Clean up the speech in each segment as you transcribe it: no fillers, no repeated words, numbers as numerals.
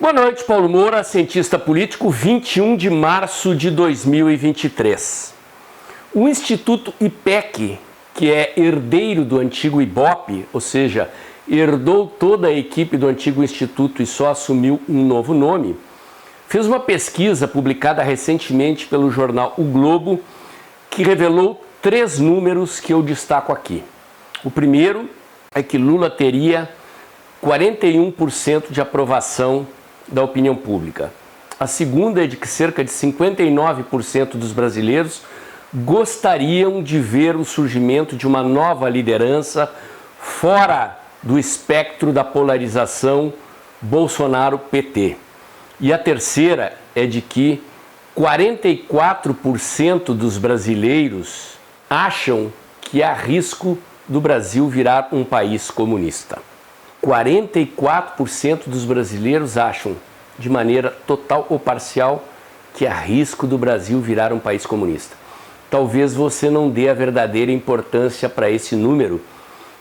Boa noite, Paulo Moura, cientista político, 21 de março de 2023. O Instituto IPEC, que é herdeiro do antigo IBOP, ou seja, herdou toda a equipe do antigo instituto e só assumiu um novo nome, fez uma pesquisa publicada recentemente pelo jornal O Globo, que revelou 3 números que eu destaco aqui. O primeiro é que Lula teria 41% de aprovação da opinião pública. A segunda é de que cerca de 59% dos brasileiros gostariam de ver o surgimento de uma nova liderança fora do espectro da polarização Bolsonaro-PT. E a terceira é de que 44% dos brasileiros acham que há risco do Brasil virar um país comunista. 44% dos brasileiros acham, de maneira total ou parcial, que há risco do Brasil virar um país comunista. Talvez você não dê a verdadeira importância para esse número,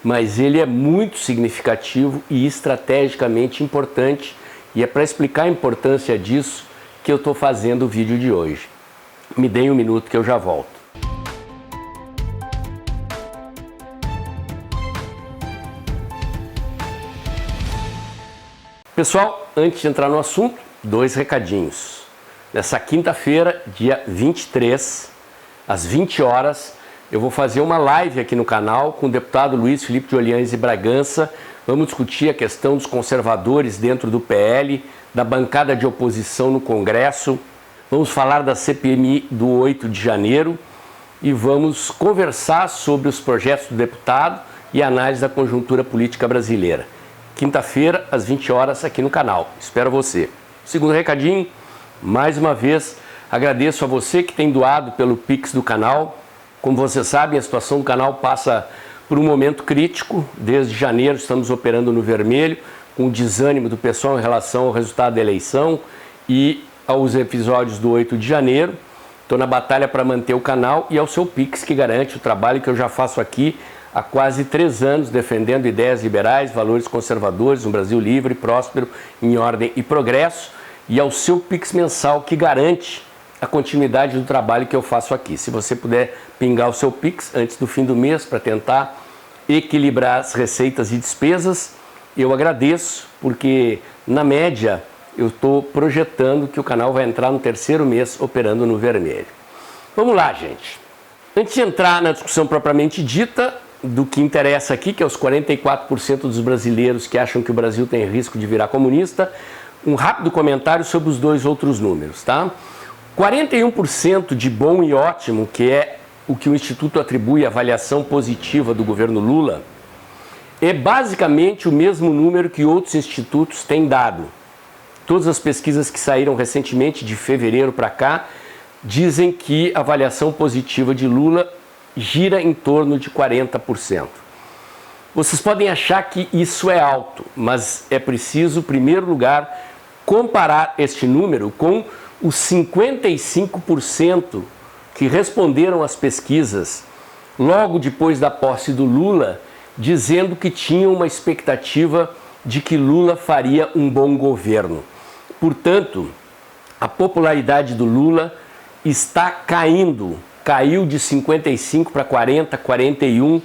mas ele é muito significativo e estrategicamente importante, e é para explicar a importância disso que eu estou fazendo o vídeo de hoje. Me deem um minuto que eu já volto. Pessoal, antes de entrar no assunto, 2 recadinhos. Nessa quinta-feira, dia 23, às 20 horas, eu vou fazer uma live aqui no canal com o deputado Luiz Felipe de Orleans e Bragança. Vamos discutir a questão dos conservadores dentro do PL, da bancada de oposição no Congresso. Vamos falar da CPMI do 8 de janeiro e vamos conversar sobre os projetos do deputado e análise da conjuntura política brasileira. Quinta-feira, às 20 horas, aqui no canal. Espero você. Segundo recadinho, mais uma vez, agradeço a você que tem doado pelo Pix do canal. Como vocês sabem, a situação do canal passa por um momento crítico. Desde janeiro estamos operando no vermelho, com o desânimo do pessoal em relação ao resultado da eleição e aos episódios do 8 de janeiro. Estou na batalha para manter o canal e ao seu Pix, que garante o trabalho que eu já faço aqui há quase 3 anos, defendendo ideias liberais, valores conservadores, um Brasil livre, próspero, em ordem e progresso, e ao seu Pix mensal, que garante a continuidade do trabalho que eu faço aqui. Se você puder pingar o seu Pix antes do fim do mês para tentar equilibrar as receitas e despesas, eu agradeço, porque na média eu estou projetando que o canal vai entrar no 3º mês operando no vermelho. Vamos lá, gente. Antes de entrar na discussão propriamente dita, do que interessa aqui, que é os 44% dos brasileiros que acham que o Brasil tem risco de virar comunista, um rápido comentário sobre os 2 outros números, tá? 41% de bom e ótimo, que é o que o Instituto atribui à avaliação positiva do governo Lula, é basicamente o mesmo número que outros institutos têm dado. Todas as pesquisas que saíram recentemente, de fevereiro para cá, dizem que a avaliação positiva de Lula gira em torno de 40%. Vocês podem achar que isso é alto, mas é preciso, em primeiro lugar, comparar este número com os 55% que responderam às pesquisas logo depois da posse do Lula, dizendo que tinham uma expectativa de que Lula faria um bom governo. Portanto, a popularidade do Lula está caindo. Caiu de 55 para 40, 41,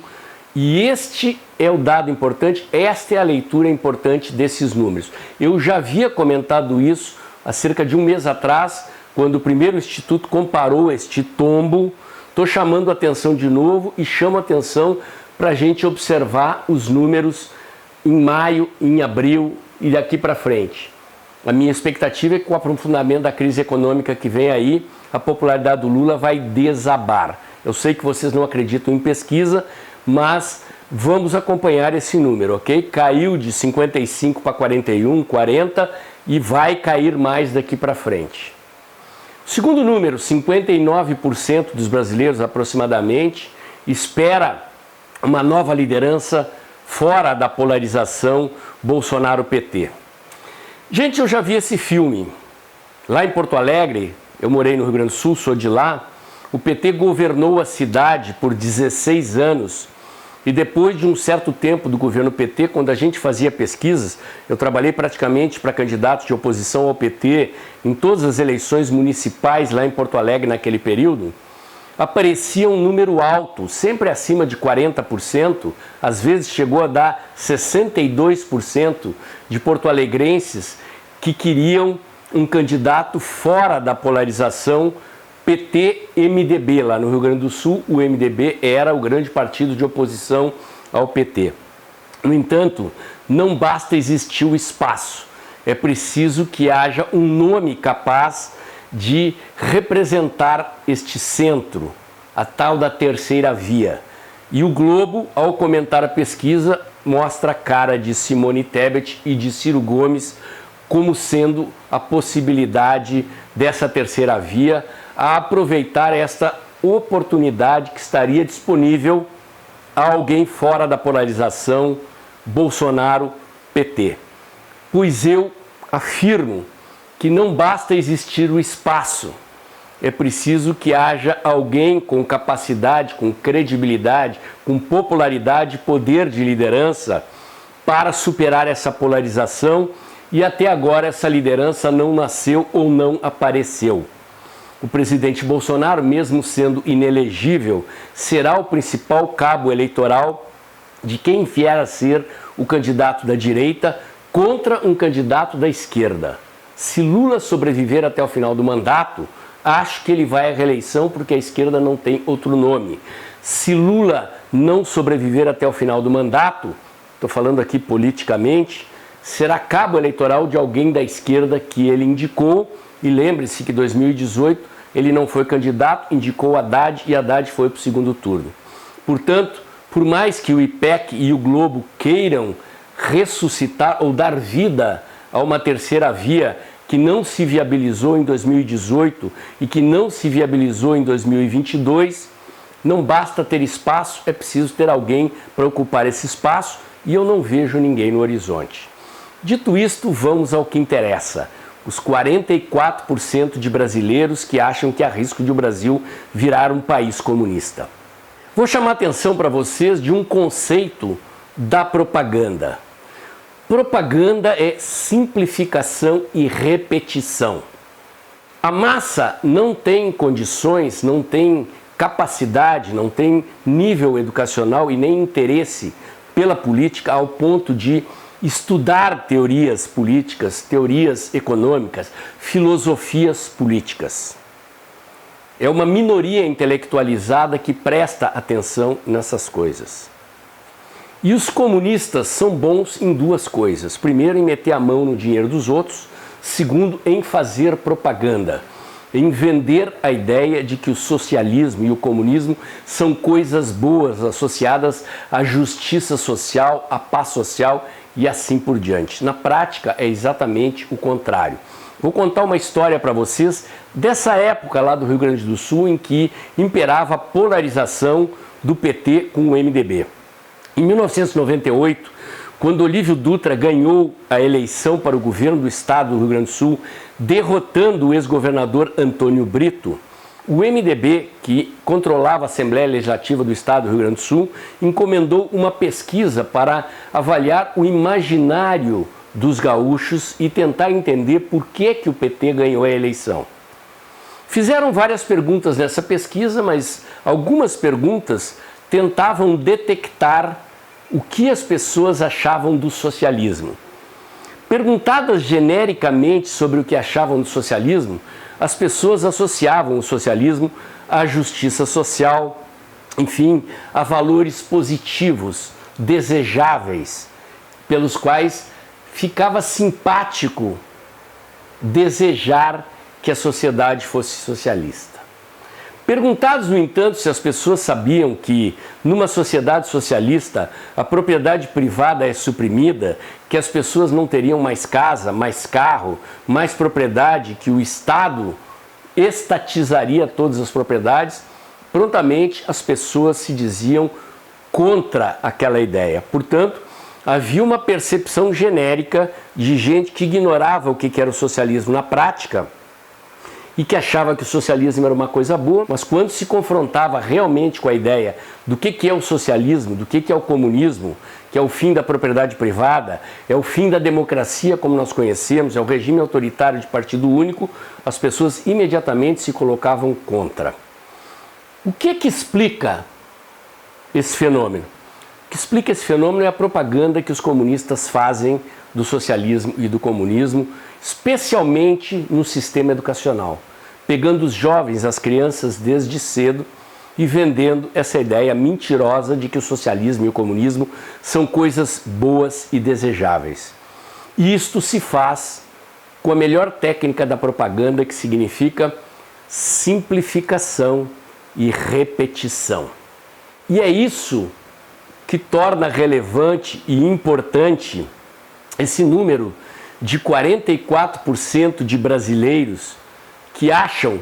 e este é o dado importante, esta é a leitura importante desses números. Eu já havia comentado isso há cerca de um mês atrás, quando o primeiro instituto comparou este tombo. Estou chamando a atenção de novo e chamo a atenção para a gente observar os números em maio, em abril e daqui para frente. A minha expectativa é que com o aprofundamento da crise econômica que vem aí, a popularidade do Lula vai desabar. Eu sei que vocês não acreditam em pesquisa, mas vamos acompanhar esse número, ok? Caiu de 55 para 41, 40 e vai cair mais daqui para frente. Segundo número, 59% dos brasileiros aproximadamente espera uma nova liderança fora da polarização Bolsonaro-PT. Gente, eu já vi esse filme. Lá em Porto Alegre, eu morei no Rio Grande do Sul, sou de lá, o PT governou a cidade por 16 anos E depois de um certo tempo do governo PT, quando a gente fazia pesquisas, eu trabalhei praticamente para candidatos de oposição ao PT em todas as eleições municipais lá em Porto Alegre naquele período, aparecia um número alto, sempre acima de 40%, às vezes chegou a dar 62% de porto-alegrenses que queriam um candidato fora da polarização PT-MDB. Lá no Rio Grande do Sul, o MDB era o grande partido de oposição ao PT. No entanto, não basta existir o espaço, é preciso que haja um nome capaz de representar este centro, a tal da terceira via. E o Globo, ao comentar a pesquisa, mostra a cara de Simone Tebet e de Ciro Gomes como sendo a possibilidade dessa terceira via, a aproveitar esta oportunidade que estaria disponível a alguém fora da polarização Bolsonaro-PT. Pois eu afirmo que não basta existir o espaço, é preciso que haja alguém com capacidade, com credibilidade, com popularidade, poder de liderança para superar essa polarização, e até agora essa liderança não nasceu ou não apareceu. O presidente Bolsonaro, mesmo sendo inelegível, será o principal cabo eleitoral de quem vier a ser o candidato da direita contra um candidato da esquerda. Se Lula sobreviver até o final do mandato, acho que ele vai à reeleição porque a esquerda não tem outro nome. Se Lula não sobreviver até o final do mandato, estou falando aqui politicamente, será cabo eleitoral de alguém da esquerda que ele indicou. E lembre-se que em 2018 ele não foi candidato, indicou Haddad e Haddad foi para o segundo turno. Portanto, por mais que o IPEC e o Globo queiram ressuscitar ou dar vida a uma terceira via que não se viabilizou em 2018 e que não se viabilizou em 2022, não basta ter espaço, é preciso ter alguém para ocupar esse espaço e eu não vejo ninguém no horizonte. Dito isto, vamos ao que interessa. Os 44% de brasileiros que acham que há risco de o Brasil virar um país comunista. Vou chamar a atenção para vocês de um conceito da propaganda. Propaganda é simplificação e repetição. A massa não tem condições, não tem capacidade, não tem nível educacional e nem interesse pela política ao ponto de estudar teorias políticas, teorias econômicas, filosofias políticas. É uma minoria intelectualizada que presta atenção nessas coisas. E os comunistas são bons em duas coisas. Primeiro, em meter a mão no dinheiro dos outros. Segundo, em fazer propaganda. Em vender a ideia de que o socialismo e o comunismo são coisas boas associadas à justiça social, à paz social e assim por diante. Na prática, é exatamente o contrário. Vou contar uma história para vocês dessa época lá do Rio Grande do Sul em que imperava a polarização do PT com o MDB. Em 1998, quando Olívio Dutra ganhou a eleição para o governo do estado do Rio Grande do Sul, derrotando o ex-governador Antônio Brito, o MDB, que controlava a Assembleia Legislativa do estado do Rio Grande do Sul, encomendou uma pesquisa para avaliar o imaginário dos gaúchos e tentar entender por que o PT ganhou a eleição. Fizeram várias perguntas nessa pesquisa, mas algumas perguntas tentavam detectar o que as pessoas achavam do socialismo. Perguntadas genericamente sobre o que achavam do socialismo, as pessoas associavam o socialismo à justiça social, enfim, a valores positivos, desejáveis, pelos quais ficava simpático desejar que a sociedade fosse socialista. Perguntados, no entanto, se as pessoas sabiam que, numa sociedade socialista, a propriedade privada é suprimida, que as pessoas não teriam mais casa, mais carro, mais propriedade, que o Estado estatizaria todas as propriedades, prontamente as pessoas se diziam contra aquela ideia. Portanto, havia uma percepção genérica de gente que ignorava o que era o socialismo na prática e que achava que o socialismo era uma coisa boa, mas quando se confrontava realmente com a ideia do que é o socialismo, do que é o comunismo, que é o fim da propriedade privada, é o fim da democracia como nós conhecemos, é o regime autoritário de partido único, as pessoas imediatamente se colocavam contra. O que explica esse fenômeno? O que explica esse fenômeno é a propaganda que os comunistas fazem do socialismo e do comunismo, especialmente no sistema educacional, pegando os jovens, as crianças desde cedo e vendendo essa ideia mentirosa de que o socialismo e o comunismo são coisas boas e desejáveis. E isto se faz com a melhor técnica da propaganda, que significa simplificação e repetição. E é isso que torna relevante e importante esse número de 44% de brasileiros que acham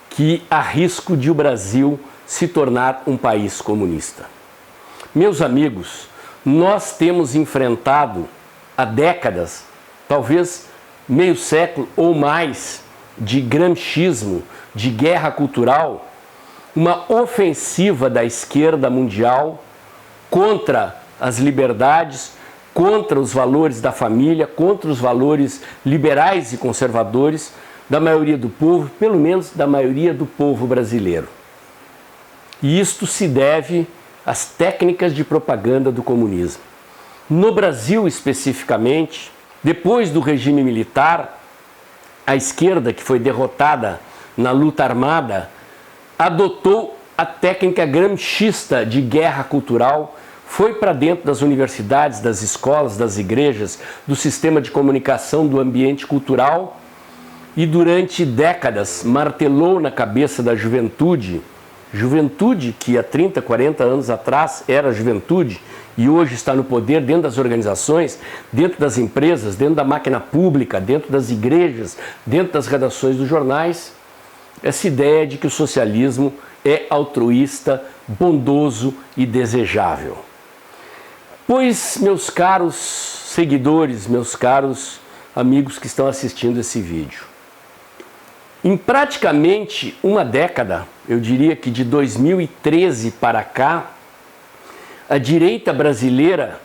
que há risco de o Brasil se tornar um país comunista. Meus amigos, nós temos enfrentado há décadas, talvez meio século ou mais, de gramscismo, de guerra cultural, uma ofensiva da esquerda mundial contra as liberdades, contra os valores da família, contra os valores liberais e conservadores da maioria do povo, pelo menos da maioria do povo brasileiro. E isto se deve às técnicas de propaganda do comunismo. No Brasil, especificamente, depois do regime militar, a esquerda, que foi derrotada na luta armada, adotou a técnica gramscista de guerra cultural, foi para dentro das universidades, das escolas, das igrejas, do sistema de comunicação, do ambiente cultural e durante décadas martelou na cabeça da juventude que há 30, 40 anos atrás era juventude e hoje está no poder dentro das organizações, dentro das empresas, dentro da máquina pública, dentro das igrejas, dentro das redações dos jornais, essa ideia de que o socialismo é altruísta, bondoso e desejável. Pois, meus caros seguidores, meus caros amigos que estão assistindo esse vídeo, em praticamente uma década, eu diria que de 2013 para cá, a direita brasileira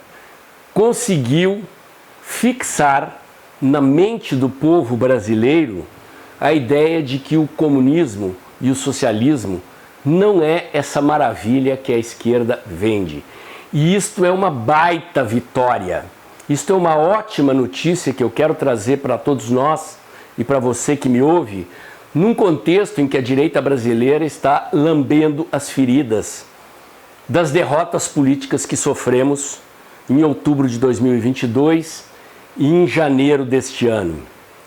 conseguiu fixar na mente do povo brasileiro a ideia de que o comunismo e o socialismo não é essa maravilha que a esquerda vende. E isto é uma baita vitória. Isto é uma ótima notícia que eu quero trazer para todos nós e para você que me ouve, num contexto em que a direita brasileira está lambendo as feridas das derrotas políticas que sofremos em outubro de 2022 e em janeiro deste ano.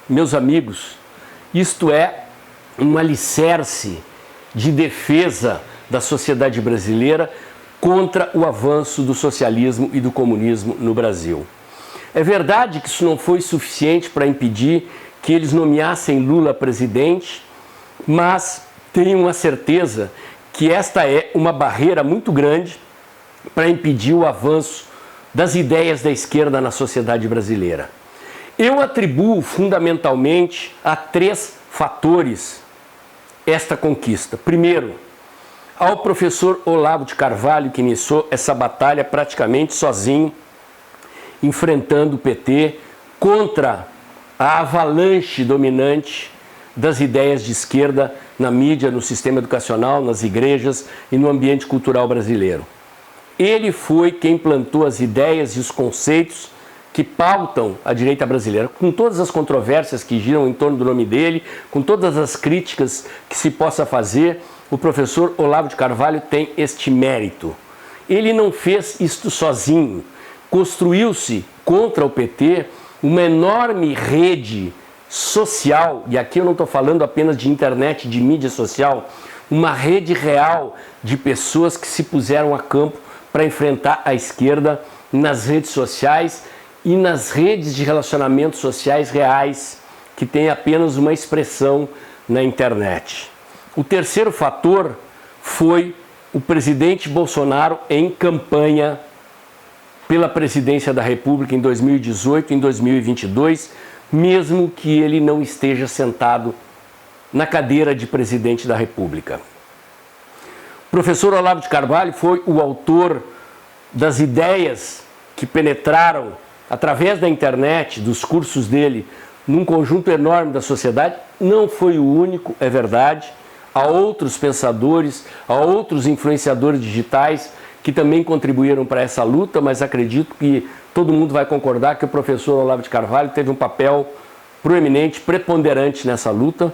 Meus amigos, isto é um alicerce de defesa da sociedade brasileira contra o avanço do socialismo e do comunismo no Brasil. É verdade que isso não foi suficiente para impedir que eles nomeassem Lula presidente, mas tenho uma certeza que esta é uma barreira muito grande para impedir o avanço das ideias da esquerda na sociedade brasileira. Eu atribuo fundamentalmente a 3 fatores esta conquista. Primeiro, ao professor Olavo de Carvalho, que iniciou essa batalha praticamente sozinho, enfrentando o PT contra a avalanche dominante das ideias de esquerda na mídia, no sistema educacional, nas igrejas e no ambiente cultural brasileiro. Ele foi quem plantou as ideias e os conceitos que pautam a direita brasileira, com todas as controvérsias que giram em torno do nome dele, com todas as críticas que se possa fazer, o professor Olavo de Carvalho tem este mérito. Ele não fez isto sozinho. Construiu-se contra o PT uma enorme rede social, e aqui eu não estou falando apenas de internet, de mídia social, uma rede real de pessoas que se puseram a campo para enfrentar a esquerda nas redes sociais e nas redes de relacionamentos sociais reais, que têm apenas uma expressão na internet. O terceiro fator foi o presidente Bolsonaro em campanha pela presidência da República em 2018 e em 2022, mesmo que ele não esteja sentado na cadeira de presidente da República. O professor Olavo de Carvalho foi o autor das ideias que penetraram através da internet, dos cursos dele, num conjunto enorme da sociedade. Não foi o único, é verdade. Há outros pensadores, há outros influenciadores digitais que também contribuíram para essa luta, mas acredito que todo mundo vai concordar que o professor Olavo de Carvalho teve um papel proeminente, preponderante nessa luta.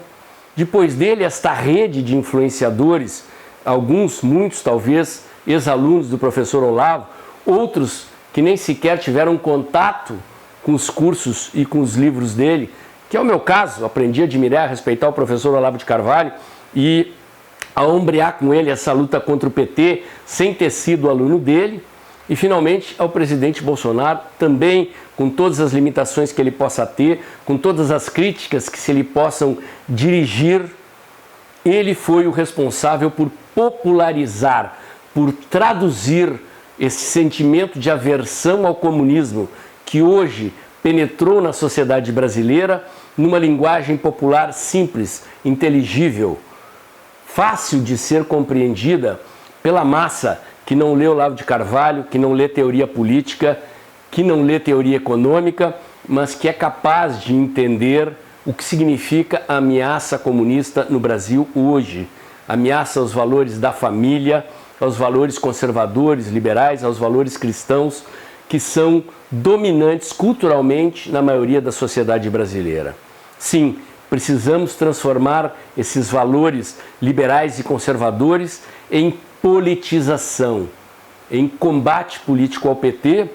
Depois dele, esta rede de influenciadores, alguns, muitos talvez, ex-alunos do professor Olavo, outros que nem sequer tiveram contato com os cursos e com os livros dele, que é o meu caso. Aprendi a admirar, a respeitar o professor Olavo de Carvalho e a ombrear com ele essa luta contra o PT sem ter sido aluno dele. E finalmente ao presidente Bolsonaro, também com todas as limitações que ele possa ter, com todas as críticas que se lhe possam dirigir, ele foi o responsável por popularizar, por traduzir esse sentimento de aversão ao comunismo que hoje penetrou na sociedade brasileira numa linguagem popular simples, inteligível, fácil de ser compreendida pela massa que não lê Olavo de Carvalho, que não lê teoria política, que não lê teoria econômica, mas que é capaz de entender o que significa a ameaça comunista no Brasil hoje. Ameaça aos valores da família, aos valores conservadores, liberais, aos valores cristãos, que são dominantes culturalmente na maioria da sociedade brasileira. Sim, precisamos transformar esses valores liberais e conservadores em politização, em combate político ao PT.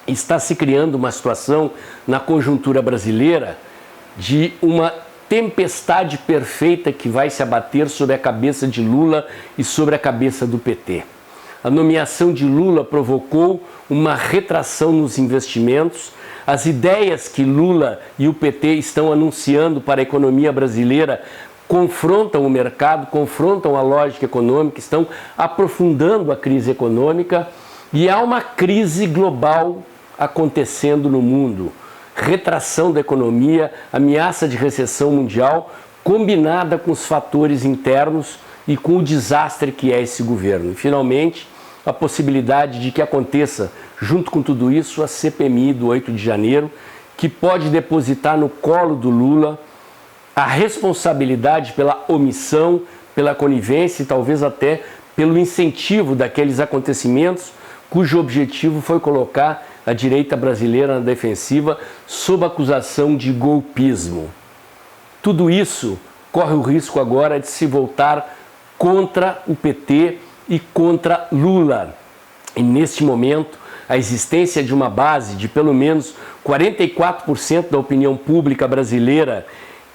Está se criando uma situação na conjuntura brasileira de uma tempestade perfeita que vai se abater sobre a cabeça de Lula e sobre a cabeça do PT. A nomeação de Lula provocou uma retração nos investimentos. As ideias que Lula e o PT estão anunciando para a economia brasileira confrontam o mercado, confrontam a lógica econômica, estão aprofundando a crise econômica e há uma crise global acontecendo no mundo. Retração da economia, ameaça de recessão mundial, combinada com os fatores internos e com o desastre que é esse governo. E, finalmente, a possibilidade de que aconteça, junto com tudo isso, a CPMI do 8 de janeiro, que pode depositar no colo do Lula a responsabilidade pela omissão, pela conivência e talvez até pelo incentivo daqueles acontecimentos cujo objetivo foi colocar a direita brasileira na defensiva sob acusação de golpismo. Tudo isso corre o risco agora de se voltar contra o PT e contra Lula. E neste momento, a existência de uma base de pelo menos 44% da opinião pública brasileira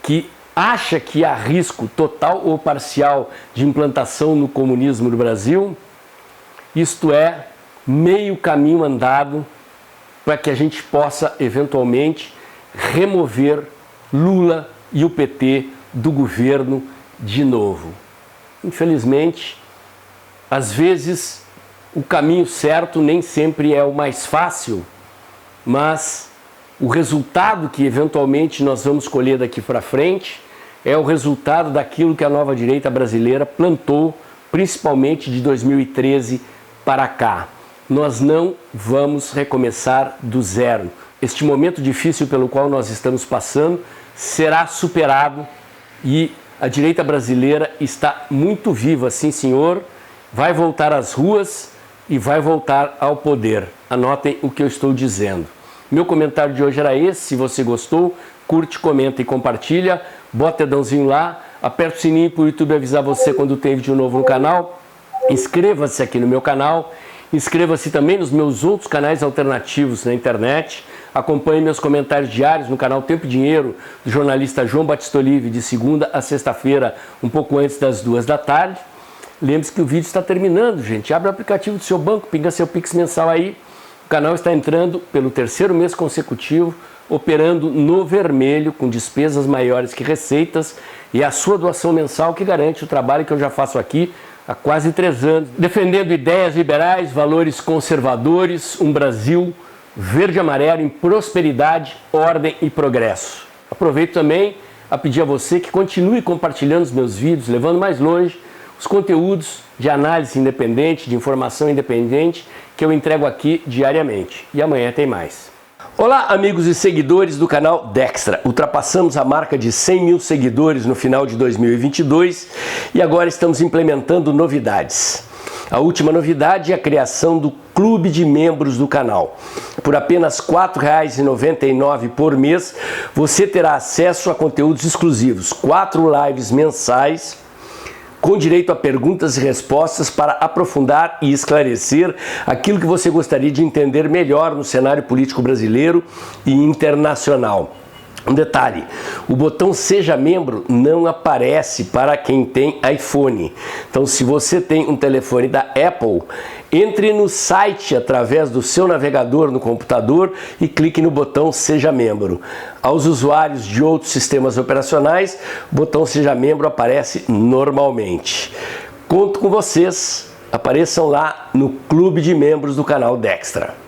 que acha que há risco total ou parcial de implantação no comunismo no Brasil, isto é meio caminho andado para que a gente possa eventualmente remover Lula e o PT do governo de novo. Infelizmente, às vezes o caminho certo nem sempre é o mais fácil, mas o resultado que eventualmente nós vamos colher daqui para frente é o resultado daquilo que a nova direita brasileira plantou, principalmente de 2013 para cá. Nós não vamos recomeçar do zero. Este momento difícil pelo qual nós estamos passando será superado e a direita brasileira está muito viva, sim senhor, vai voltar às ruas e vai voltar ao poder. Anotem o que eu estou dizendo. Meu comentário de hoje era esse. Se você gostou, curte, comenta e compartilha. Bota dedãozinho lá, aperta o sininho para o YouTube avisar você quando tem vídeo novo no canal. Inscreva-se aqui no meu canal. Inscreva-se também nos meus outros canais alternativos na internet. Acompanhe meus comentários diários no canal Tempo e Dinheiro, do jornalista João Batista Olive, de segunda a sexta-feira, um pouco antes das 2 da tarde. Lembre-se que o vídeo está terminando, gente. Abre o aplicativo do seu banco, pinga seu Pix mensal aí. O canal está entrando pelo 3º mês consecutivo, operando no vermelho, com despesas maiores que receitas, e a sua doação mensal que garante o trabalho que eu já faço aqui há quase 3 anos, defendendo ideias liberais, valores conservadores, um Brasil verde e amarelo em prosperidade, ordem e progresso. Aproveito também a pedir a você que continue compartilhando os meus vídeos, levando mais longe os conteúdos de análise independente, de informação independente que eu entrego aqui diariamente. E amanhã tem mais. Olá, amigos e seguidores do canal Dextra. Ultrapassamos a marca de 100 mil seguidores no final de 2022 e agora estamos implementando novidades. A última novidade é a criação do clube de membros do canal. Por apenas R$ 4,99 por mês, você terá acesso a conteúdos exclusivos, 4 lives mensais, com direito a perguntas e respostas para aprofundar e esclarecer aquilo que você gostaria de entender melhor no cenário político brasileiro e internacional. Um detalhe, o botão Seja Membro não aparece para quem tem iPhone. Então, se você tem um telefone da Apple, entre no site através do seu navegador no computador e clique no botão Seja Membro. Aos usuários de outros sistemas operacionais, o botão Seja Membro aparece normalmente. Conto com vocês, apareçam lá no Clube de Membros do canal Dextra.